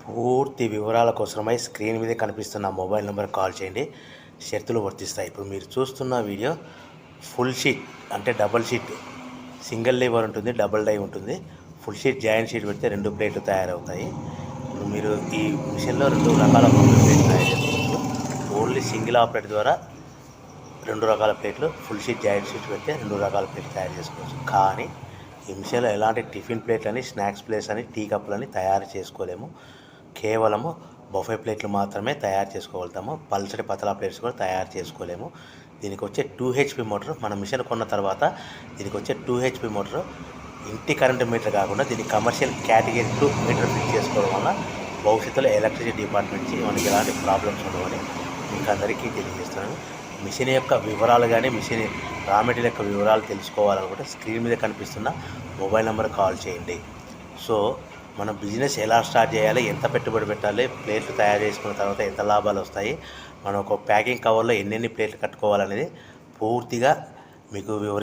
పూర్తి వివరాల కోసమై స్క్రీన్ మీద కనిపిస్తున్న మొబైల్ నెంబర్ కాల్ చేయండి. షరతులు వర్తిస్తాయి. ఇప్పుడు మీరు చూస్తున్న వీడియో ఫుల్ షీట్ అంటే డబల్ షీట్, సింగిల్ లేబర్ ఉంటుంది, డబుల్ డై ఉంటుంది. ఫుల్ షీట్ జాయింట్ షీట్ పెడితే 2 ప్లేట్లు తయారవుతాయి. ఇప్పుడు మీరు ఈ మిషన్లో 2 రకాల బఫే ప్లేట్లు తయారు చేసుకోవచ్చు. ఓన్లీ సింగిల్ ఆపరేట్ ద్వారా 2 రకాల ప్లేట్లు, ఫుల్ షీట్ జాయింట్ షీట్ పెడితే 2 రకాల ప్లేట్లు తయారు చేసుకోవచ్చు. కానీ ఈ మిషన్లో ఎలాంటి టిఫిన్ ప్లేట్లని, స్నాక్స్ ప్లేట్స్ అని, టీ కప్పులని తయారు చేసుకోలేము. కేవలము బఫే ప్లేట్లు మాత్రమే తయారు చేసుకోగలుగుతాము. పల్చటి పతలా ప్లేట్స్ కూడా తయారు చేసుకోలేము. దీనికి వచ్చే 2 HP మోటార్, మన మిషన్ కొన్న తర్వాత దీనికి వచ్చే 2 HP మోటార్ ఇంటి కరెంటు మీటర్ కాకుండా దీనికి కమర్షియల్ కేటగిరీ 2 మీటర్ ఫిట్ చేసుకోవడం వల్ల భవిష్యత్తులో ఎలక్ట్రిసిటీ డిపార్ట్మెంట్ నుంచి మనకి ఎలాంటి ప్రాబ్లమ్స్ ఉండవని మీకు అందరికీ తెలియజేస్తున్నాను. మిషన్ యొక్క వివరాలు కానీ, మిషన్ రా మెటీరియల్ యొక్క వివరాలు తెలుసుకోవాలనుకుంటే స్క్రీన్ మీద కనిపిస్తున్న మొబైల్ నెంబర్ కాల్ చేయండి. సో మన బిజినెస్ ఎలా స్టార్ట్ చేయాలి, ఎంత పెట్టుబడి పెట్టాలి, ప్లేట్లు తయారు చేసుకున్న తర్వాత ఎంత లాభాలు వస్తాయి, మనం ఒక ప్యాకింగ్ కవర్లో ఎన్నెన్ని ప్లేట్లు కట్టుకోవాలనేది పూర్తిగా మీకు